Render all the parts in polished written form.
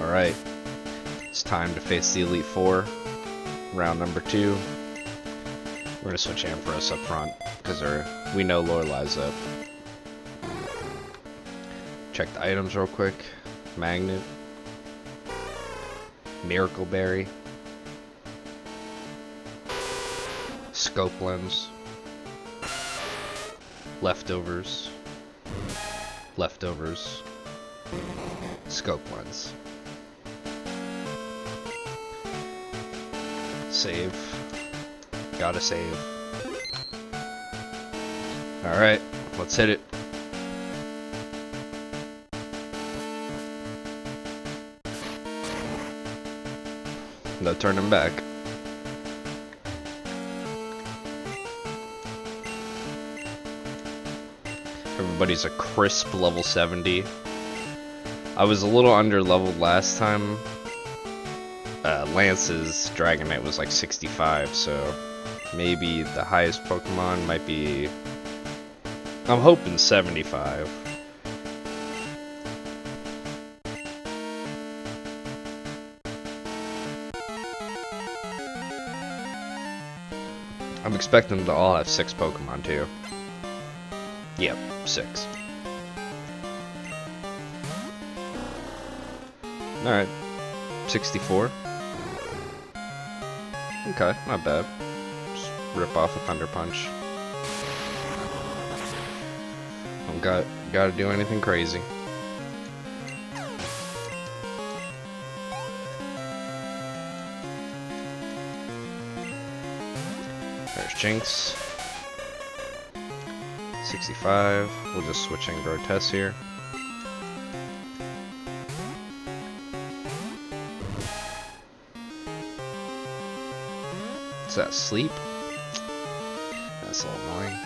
Alright, it's time to face the Elite Four. Round number 2. We're gonna switch Empress up front, because we know Lorelei's up. Check the items real quick. Magnet. Miracle Berry. Scope Lens. Leftovers. Leftovers. Scope Lens. Save. Gotta save. Alright, let's hit it. No turning back. Everybody's a crisp level 70. I was a little under leveled last time. Lance's Dragonite was like 65, so maybe the highest Pokemon might be... I'm hoping 75. I'm expecting them to all have 6 Pokemon too. Yep, 6. Alright. 64. Okay, not bad. Just rip off a Thunder Punch. Don't gotta do anything crazy. There's Jinx. 65. We'll just switch in Grotesque here. Is that Sleep? That's a little annoying.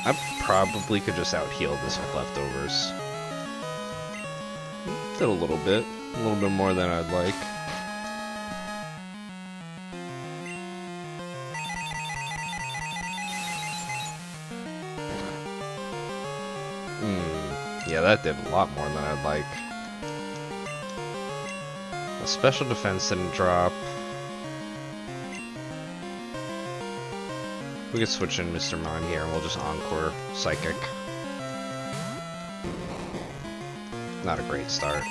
I probably could just out heal this with Leftovers. Did a little bit more than I'd like. Yeah, that did a lot more than I'd like. The special defense didn't drop. We could switch in Mr. Mime here and we'll just Encore Psychic. Not a great start.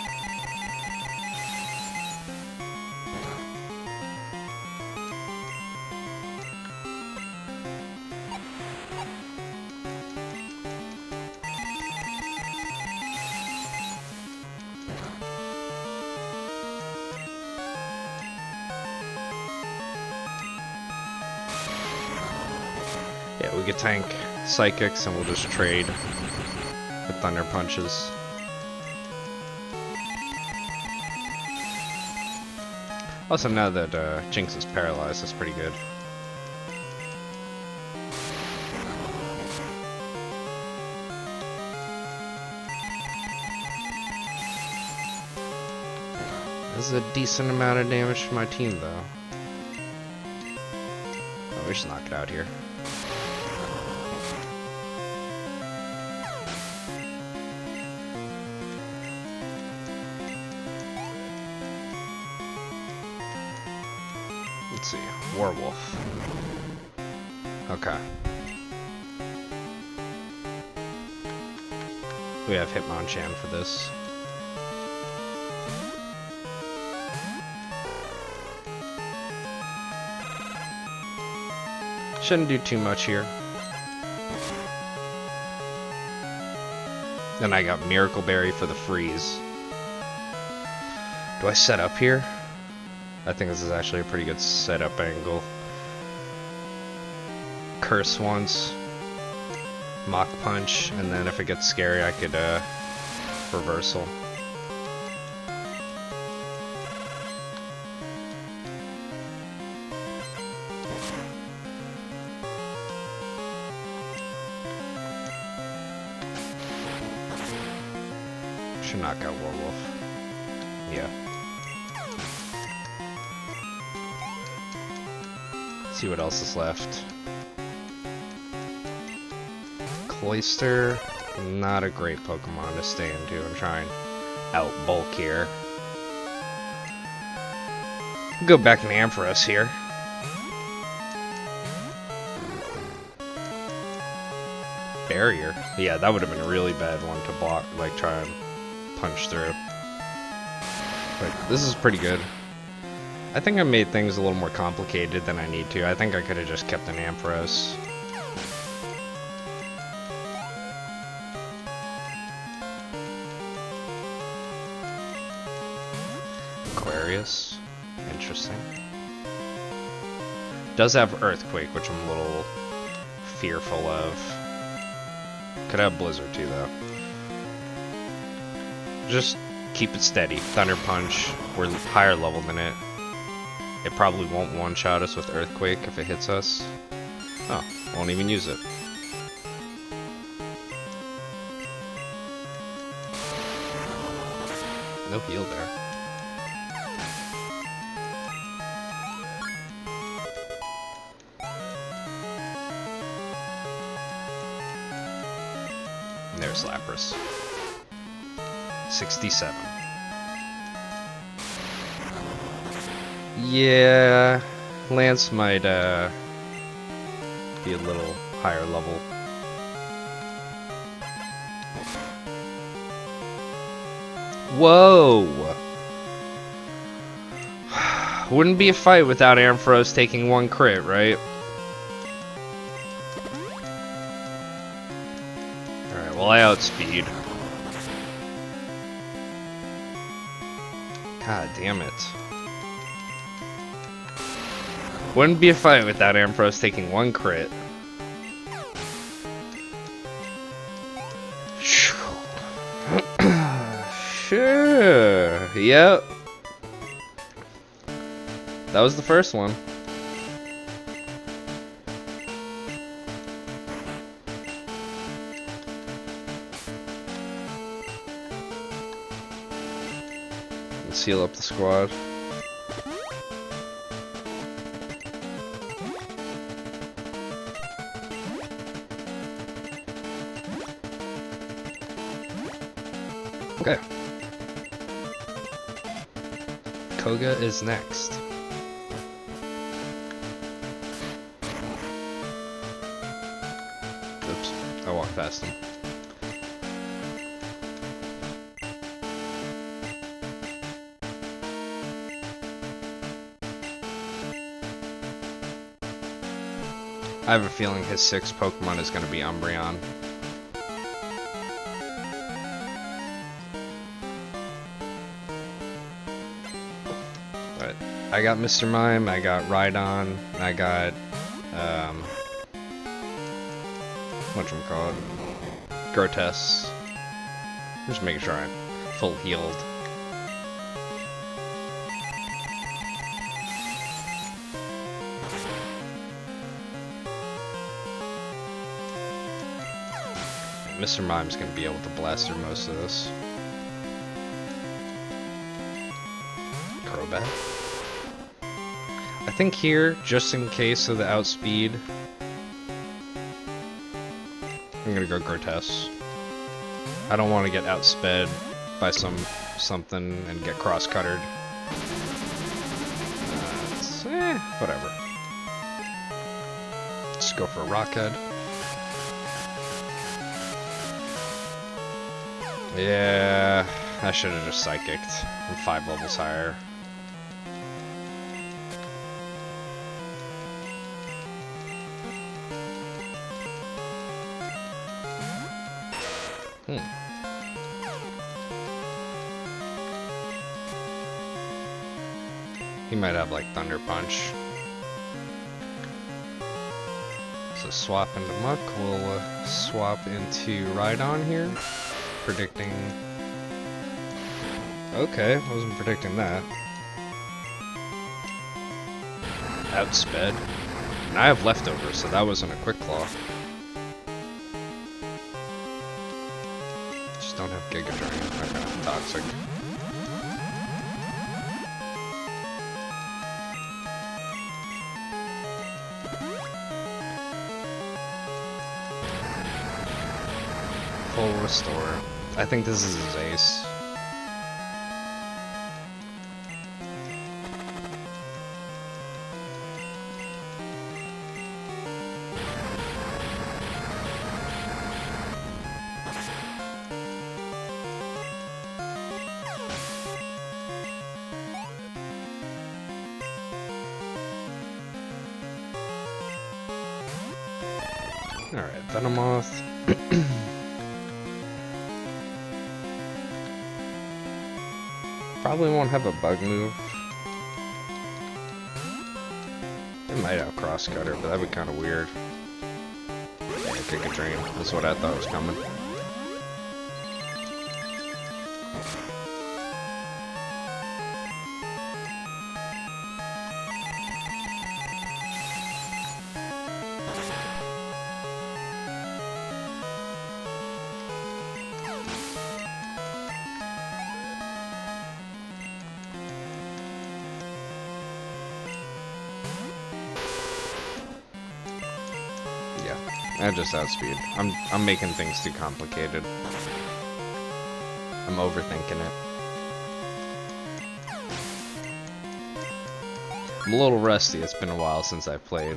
Yeah, we could tank Psychics and we'll just trade with Thunder Punches. Also, now that Jinx is paralyzed, that's pretty good. This is a decent amount of damage to my team, though. Oh, we should knock it out here. Let's see, Werewolf. Okay. We have Hitmonchan for this. Shouldn't do too much here. Then I got Miracle Berry for the freeze. Do I set up here? I think this is actually a pretty good setup angle. Curse once, Mach Punch, and then if it gets scary I could Reversal. Should knock out Werewolf. Yeah. See what else is left. Cloyster, not a great Pokemon to stay into and try and out-bulk here. Go back in Ampharos here. Barrier. Yeah, that would have been a really bad one to block, like try and punch through. But this is pretty good. I think I made things a little more complicated than I need to. I think I could have just kept an Ampharos. Aquarius. Interesting. Does have Earthquake, which I'm a little fearful of. Could have Blizzard too, though. Just keep it steady. Thunder Punch. We're higher level than it. It probably won't one-shot us with Earthquake if it hits us. Oh, won't even use it. No heal there. And there's Lapras. 67. Yeah, Lance might be a little higher level. Whoa! Wouldn't be a fight without Ampharos taking one crit, right? Alright, well I outspeed. God damn it. Wouldn't be a fight without Ampharos taking one crit. Sure. Yep. That was the first one. Let's seal up the squad. Okay. Koga is next. Oops, I walked past him. I have a feeling his 6th Pokemon is going to be Umbreon. I got Mr. Mime, I got Rhydon, I got, whatchamacallit, Grotesque. Just making sure I'm full healed. Mr. Mime's gonna be able to blast through most of this. Crobat. I think here, just in case of the outspeed, I'm gonna go Grotesque. I don't want to get outsped by something and get cross-cuttered. Whatever. Just go for a Rockhead. Yeah, I should have just Psychicked. I'm 5 levels higher. He might have like Thunder Punch. So swap into Muck, we'll swap into Rhydon here. Predicting... Okay, wasn't predicting that. Outsped. And I have Leftovers, so that wasn't a Quick Claw. Just don't have Giga Drain. Okay, Toxic. Full restore. I think this is his ace. Alright, Venomoth. Probably won't have a bug move. It might have Cross Cutter, but that'd be kind of weird. Yeah, Kick a Dream. That's what I thought was coming. I just outspeed. I'm making things too complicated. I'm overthinking it. I'm a little rusty. It's been a while since I've played.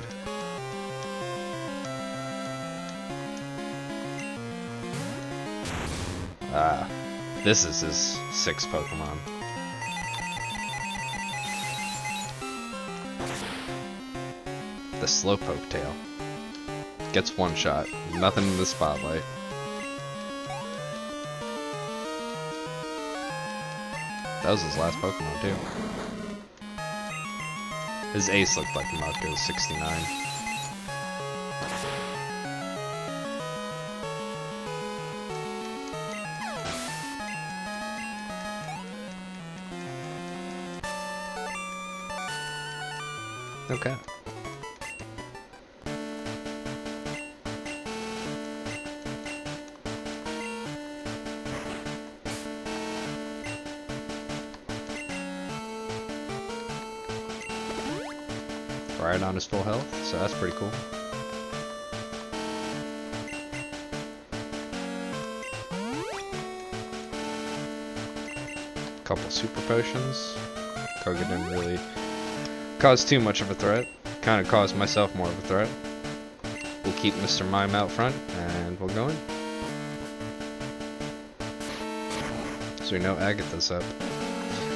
This is his 6th Pokemon. The Slowpoke tail. Gets one shot. Nothing in the spotlight. That was his last Pokemon too. His ace looked like Muck. 69. Okay. Right on his full health, so that's pretty cool. Couple super potions. Koga didn't really cause too much of a threat. Kind of caused myself more of a threat. We'll keep Mr. Mime out front, and we'll go in. So we know Agatha's up.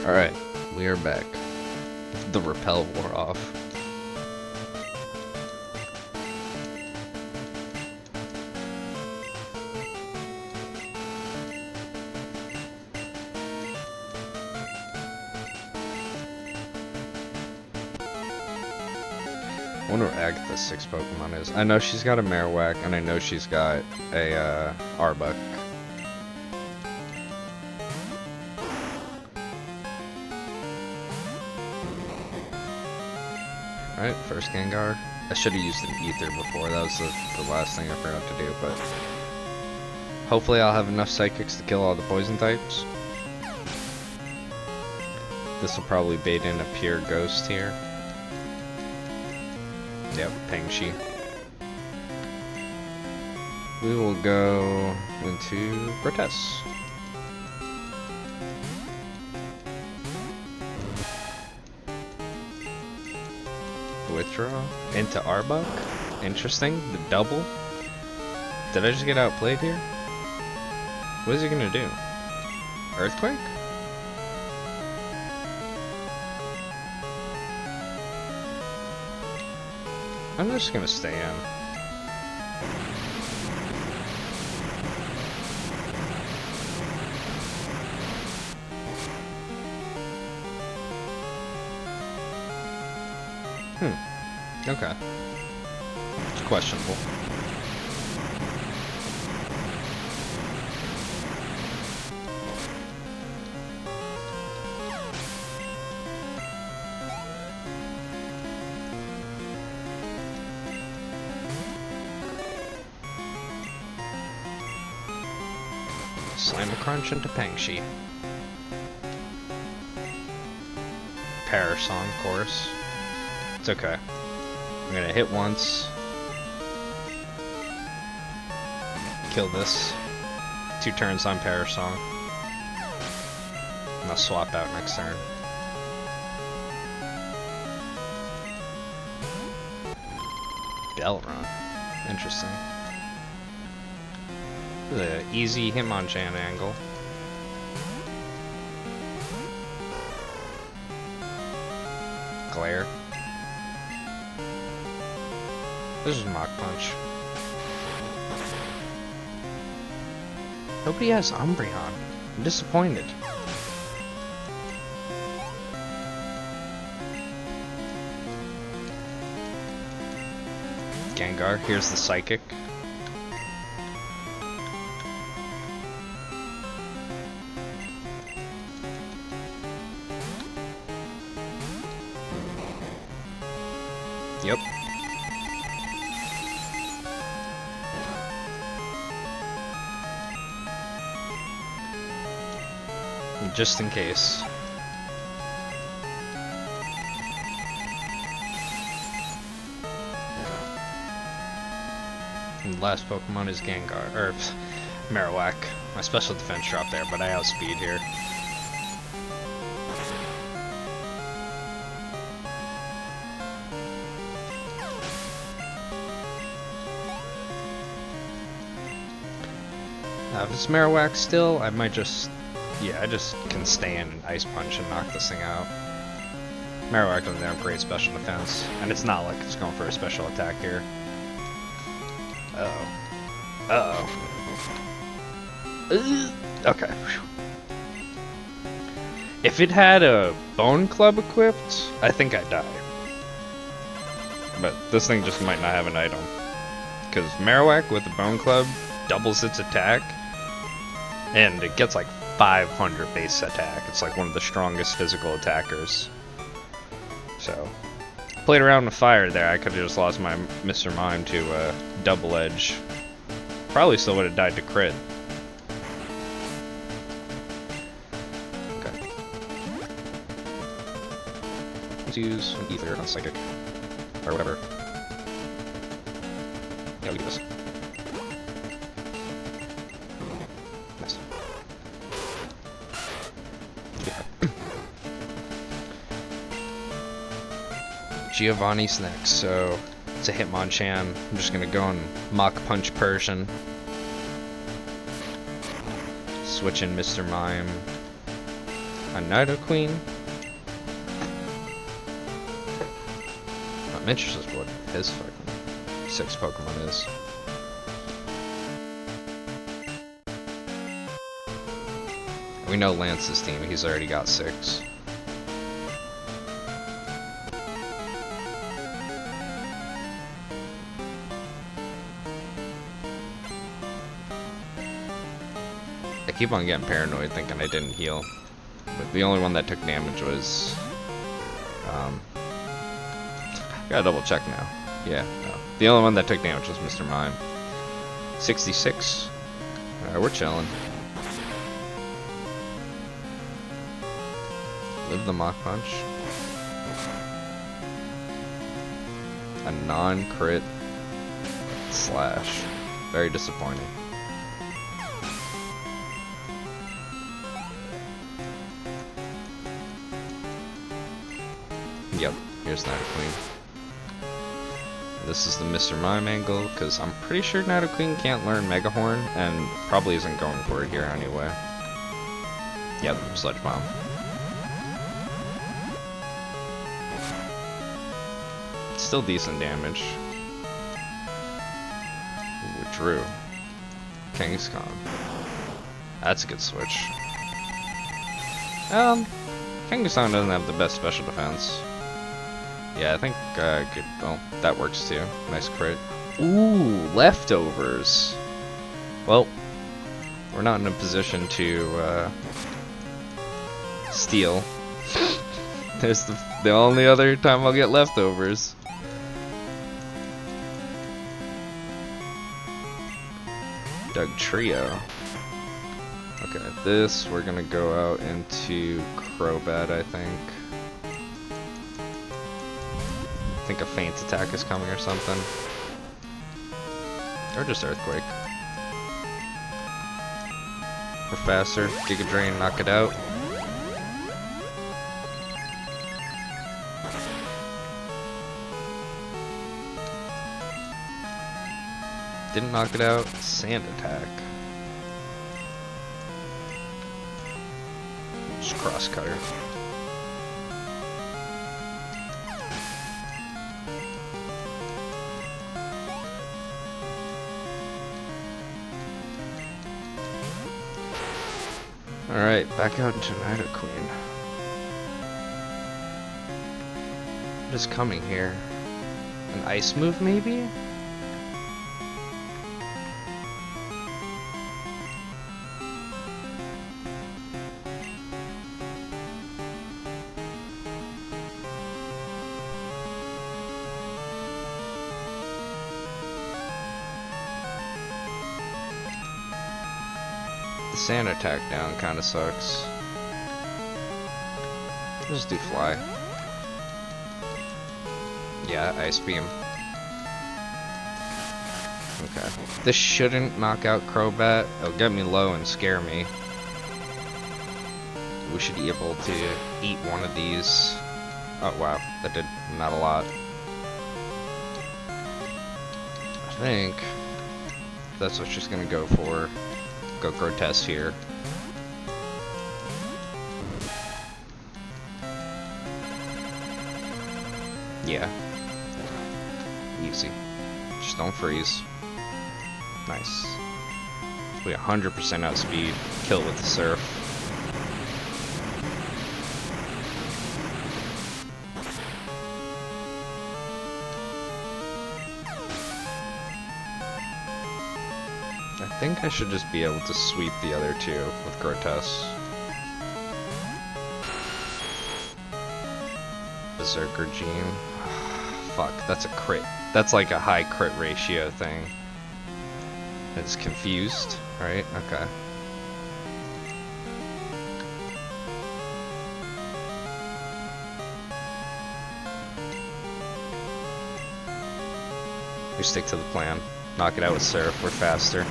Alright, we are back. The repel wore off. I wonder what Agatha's 6th Pokemon is. I know she's got a Marowak, and I know she's got a Arbok. Alright, first Gengar. I should have used an Ether before. That was the last thing I forgot to do, but hopefully I'll have enough Psychics to kill all the poison types. This will probably bait in a pure Ghost here. Yep, Pangshi. We will go into Grotesque. Withdraw into Arbok. Interesting. The double. Did I just get outplayed here? What is he gonna do? Earthquake? I'm just gonna stay in. Okay. It's questionable. Slam a crunch into Pangshi. Parasong, of course. It's okay. I'm gonna hit once. Kill this. 2 turns on Perish Song. And I'll swap out next turn. Bell Run. Interesting. This is an easy Hitmonchan angle. Glare. This is Mach Punch. Nobody has Umbreon. I'm disappointed. Gengar, here's the Psychic. Yep. Just in case. And the last Pokemon is Gengar, or Marowak. My special defense dropped there, but I outspeed here. If it's Marowak still, I might just... Yeah, I just can stay in and Ice Punch and knock this thing out. Marowak doesn't have great special defense, and it's not like it's going for a special attack here. Uh-oh. Uh-oh. Okay. If it had a Bone Club equipped, I think I'd die. But this thing just might not have an item. Because Marowak with the Bone Club doubles its attack, and it gets like 500 base attack. It's like one of the strongest physical attackers. So, played around with fire there. I could have just lost my Mr. Mime to double edge. Probably still would have died to crit. Okay. Let's use an Ether on Psychic. Or whatever. Yeah, we do this. Nice. Giovanni's next, so it's a Hitmonchan. I'm just gonna go and Mach Punch Persian. Switch in Mr. Mime. A Nidoqueen. I'm interested in what his fucking 6 Pokemon is. We know Lance's team, he's already got 6. I keep on getting paranoid thinking I didn't heal. But the only one that took damage was... gotta double check now. Yeah, no. The only one that took damage was Mr. Mime. 66. Alright, we're chilling. Live the Mach Punch. A non-crit slash. Very disappointing. Yep, here's Nidoqueen. This is the Mr. Mime angle, because I'm pretty sure Nidoqueen can't learn Mega Horn, and probably isn't going for it here anyway. Yep, Sludge Bomb. Still decent damage. Ooh, Drew. Kangaskhan. That's a good switch. Kangaskhan doesn't have the best special defense. Yeah, I think good. Well, that works too. Nice crit. Ooh, leftovers. Well, we're not in a position to steal. There's the only other time I'll get leftovers. Doug Trio. Okay, this we're gonna go out into Crobat, I think. I think a feint attack is coming or something. Or just Earthquake. We're faster. Giga Drain, knock it out. Didn't knock it out. Sand attack. Just cross cutter. Alright, back out into Nidoqueen. What is coming here? An ice move, maybe? The sand attack down kind of sucks. Just do fly. Yeah, ice beam. Okay. This shouldn't knock out Crobat. It'll get me low and scare me. We should be able to eat one of these. Oh wow, that did not a lot. I think that's what she's gonna go for. Go Grotesque here. Yeah. Easy. Just don't freeze. Nice. We 100% outspeed. Kill it with the Surf. I think I should just be able to sweep the other two with Grotesque. Berserker Gene. Fuck, that's a crit. That's like a high crit ratio thing. It's confused, right? Okay. We stick to the plan. Knock it out with Surf, we're faster.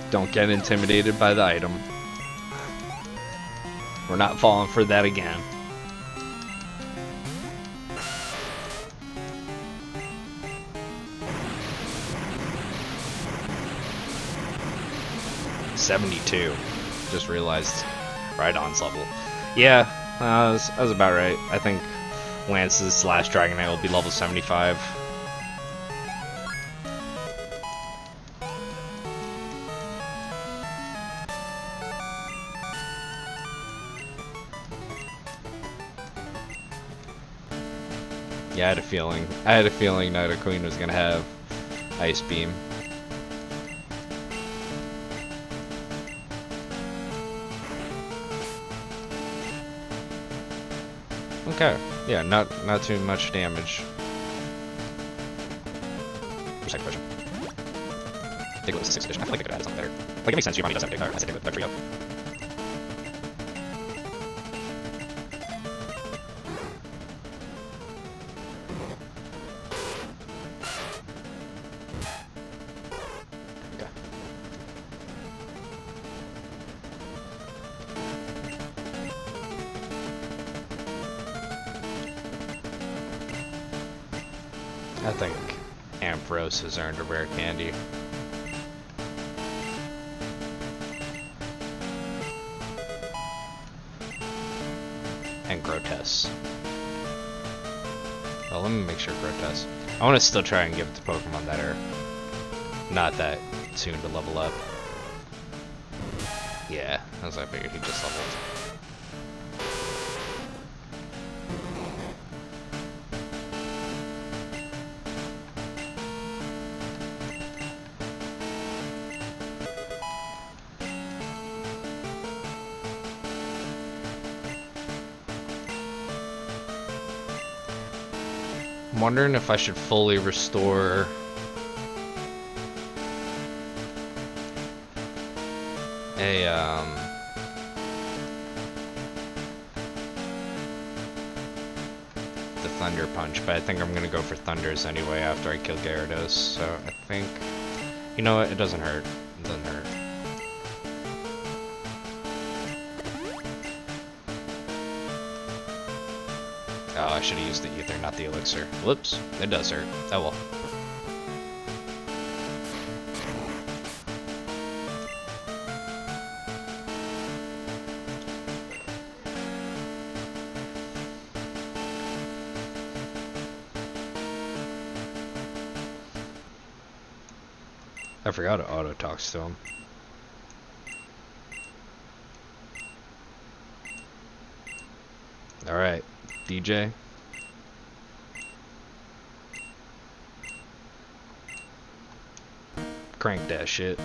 Don't get intimidated by the item. We're not falling for that again. $72. Just realized Rhydon's level. Yeah, that was about right. I think Lance's last Dragonite will be level 75. Yeah, I had a feeling. Nidoqueen was gonna have Ice Beam. Okay. Yeah, not too much damage. Second question. Diglett was 6th edition. I feel like they could have added something better. Like, it makes sense Giovanni does have a I said Diglett, trio. I think Ampharos has earned a rare candy. And Grotesque. Well, let me make sure Grotesque. I want to still try and give it to Pokemon that are not that soon to level up. Yeah, as I figured he just leveled. I'm wondering if I should fully restore the Thunder Punch, but I think I'm gonna go for Thunders anyway after I kill Gyarados. So I think, you know what? It doesn't hurt. It doesn't hurt. Oh, I should have used the Ether, not the Elixir. Whoops, it does hurt. Oh well. I forgot to auto talks to him. Alright, DJ. Crank that shit.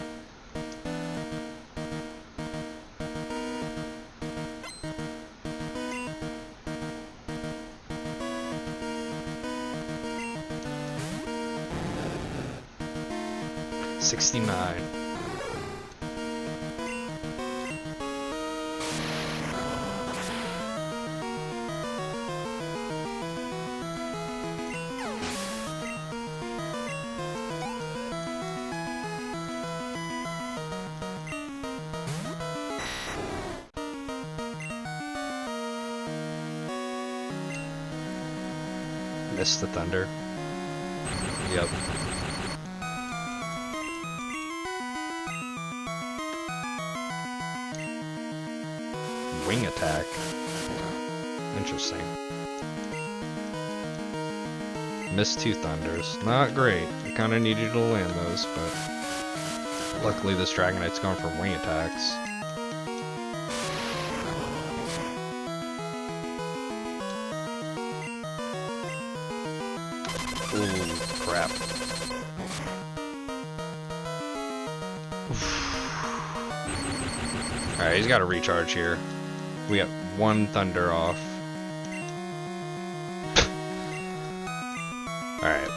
$69. Missed the thunder. Yep. Wing attack. Interesting. Missed 2 thunders. Not great. I kind of needed to land those, but luckily this Dragonite's going for wing attacks. Ooh, crap. Alright, he's got a recharge here. We got 1 thunder off. Alright,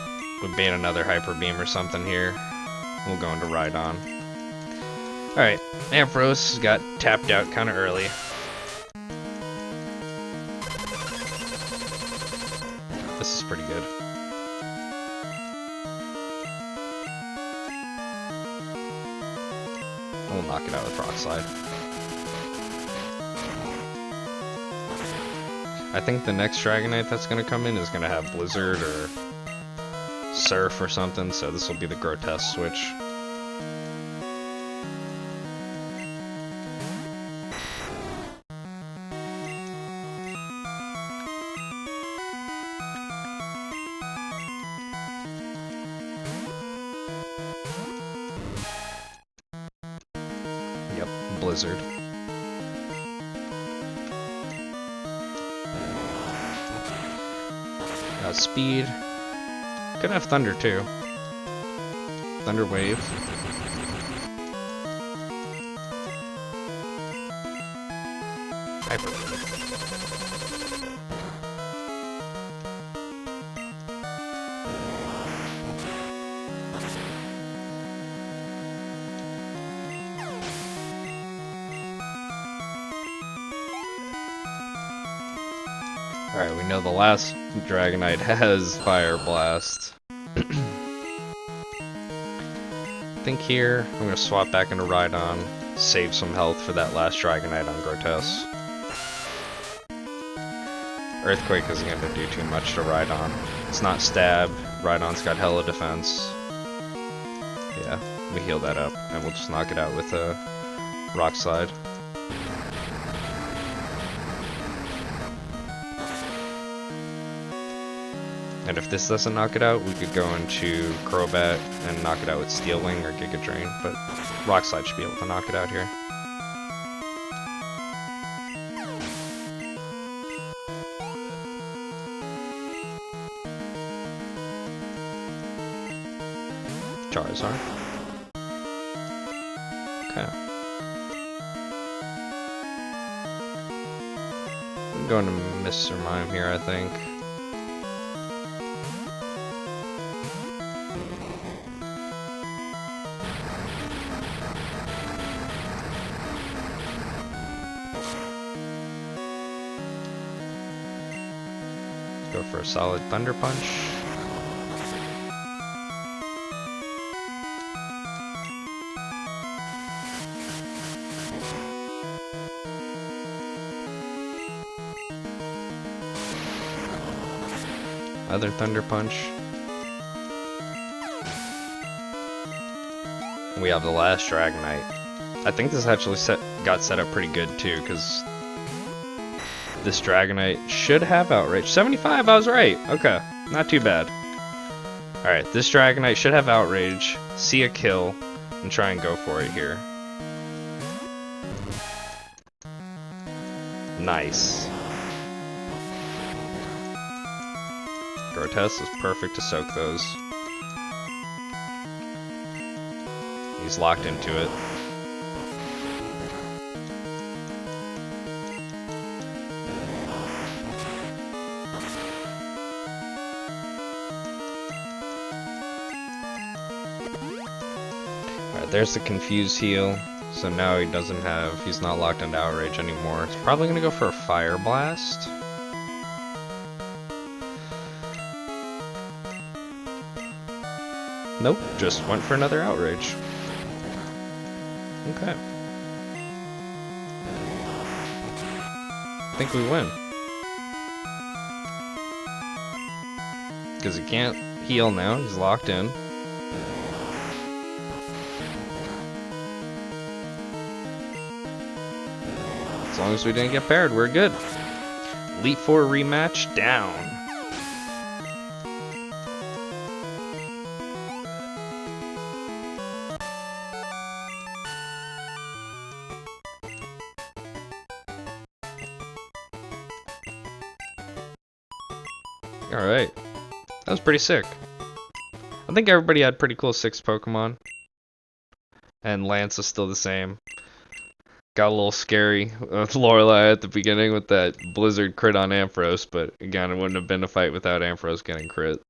we'll bait another Hyper Beam or something here. We'll go into Rhydon. Alright, Ampharos got tapped out kind of early. This is pretty good. We'll knock it out with Rock Slide. I think the next Dragonite that's going to come in is going to have Blizzard or Surf or something, so this will be the Grotesque switch. Yep, Blizzard. Speed. Could have Thunder too. Thunder Wave. Hyper. Alright, we know the last Dragonite has Fire Blast. I think here I'm going to swap back into Rhydon, save some health for that last Dragonite on Grotesque. Earthquake isn't going to do too much to Rhydon. It's not stab, Rhydon's got hella defense. Yeah, we heal that up, and we'll just knock it out with a Rock Slide. And if this doesn't knock it out, we could go into Crobat and knock it out with Steel Wing or Giga Drain, but Rock Slide should be able to knock it out here. Charizard. Okay. I'm going to Mr. Mime here, I think. Go for a solid Thunder Punch. Other Thunder Punch. We have the last Dragonite. I think this actually got set up pretty good too, because this Dragonite should have Outrage. 75, I was right. Okay, not too bad. Alright, this Dragonite should have Outrage, see a kill, and try and go for it here. Nice. Grotesque is perfect to soak those. He's locked into it. Alright, there's the Confuse heal. So now he's not locked into Outrage anymore. It's probably gonna go for a Fire Blast. Nope, just went for another Outrage. Okay. I think we win. Because he can't heal now, he's locked in. As long as we didn't get paired, we're good. Elite Four rematch down. Alright. That was pretty sick. I think everybody had pretty cool 6 Pokemon. And Lance is still the same. Got a little scary with Lorelei at the beginning with that Blizzard crit on Ampharos, but again, it wouldn't have been a fight without Ampharos getting crit.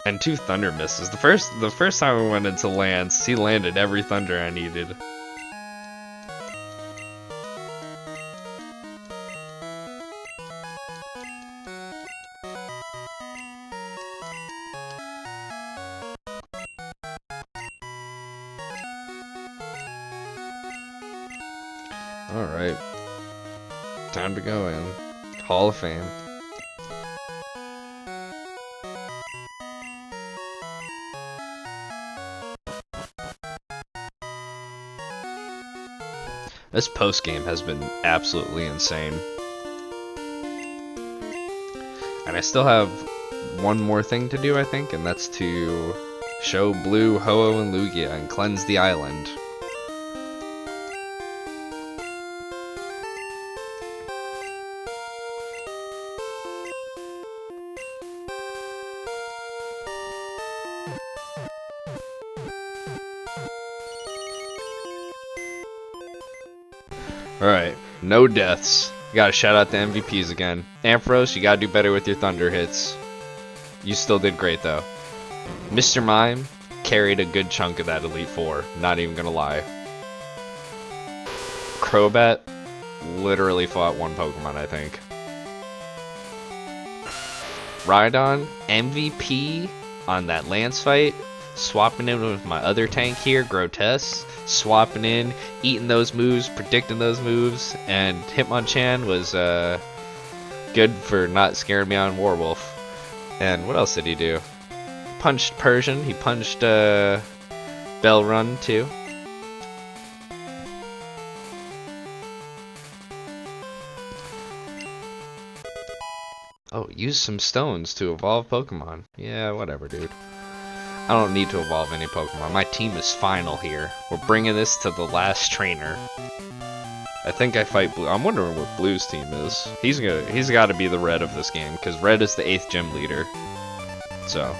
And 2 Thunder misses. The first time we went into Lance, he landed every Thunder I needed. Alright. Time to go in. Hall of Fame. This post-game has been absolutely insane. And I still have one more thing to do, I think, and that's to show Blue, Ho-Oh, and Lugia and cleanse the island. Alright, no deaths. You gotta shout out the MVPs again. Ampharos, you gotta do better with your Thunder hits. You still did great though. Mr. Mime carried a good chunk of that Elite Four, not even gonna lie. Crobat literally fought one Pokemon, I think. Rhydon, MVP on that Lance fight. Swapping in with my other tank here, Grotesque. Swapping in, eating those moves, predicting those moves, and Hitmonchan was good for not scaring me on Warwolf. And what else did he do? Punched Persian, he punched Bell Run too. Oh, use some stones to evolve Pokemon. Yeah, whatever, dude. I don't need to evolve any Pokemon. My team is final here. We're bringing this to the last trainer. I think I fight Blue. I'm wondering what Blue's team is. He's got to be the Red of this game, because Red is the 8th gym leader. So.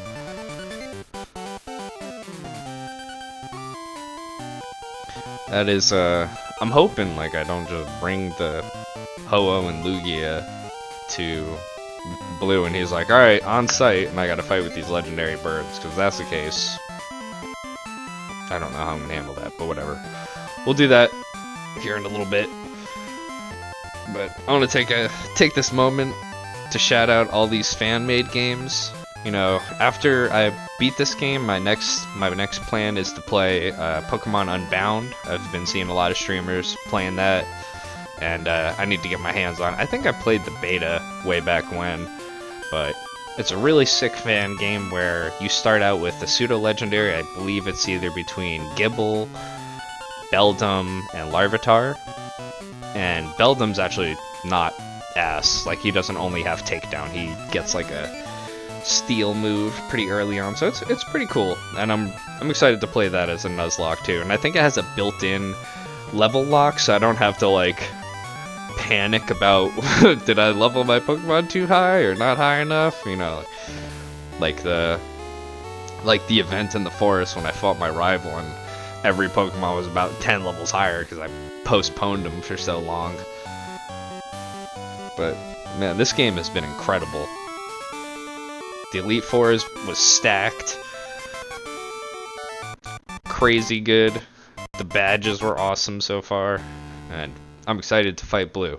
That is, I'm hoping, like, I don't just bring the Ho-Oh and Lugia to Blue and he's like, alright, on site, and I gotta fight with these legendary birds, because if that's the case, I don't know how I'm gonna handle that, but whatever. We'll do that here in a little bit. But I want to take this moment to shout out all these fan-made games. You know, after I beat this game, my next plan is to play Pokemon Unbound. I've been seeing a lot of streamers playing that, and I need to get my hands on it. I think I played the beta way back when, but it's a really sick fan game where you start out with a pseudo-legendary. I believe it's either between Gible, Beldum, and Larvitar. And Beldum's actually not ass. Like, he doesn't only have takedown. He gets like a steel move pretty early on, so it's pretty cool. And I'm excited to play that as a Nuzlocke too. And I think it has a built-in level lock, so I don't have to like panic about did I level my Pokemon too high or not high enough. You know, like the event in the forest when I fought my rival and every Pokemon was about 10 levels higher because I postponed them for so long. But man, this game has been incredible. The Elite Four was stacked. Crazy good. The badges were awesome so far. And I'm excited to fight Blue.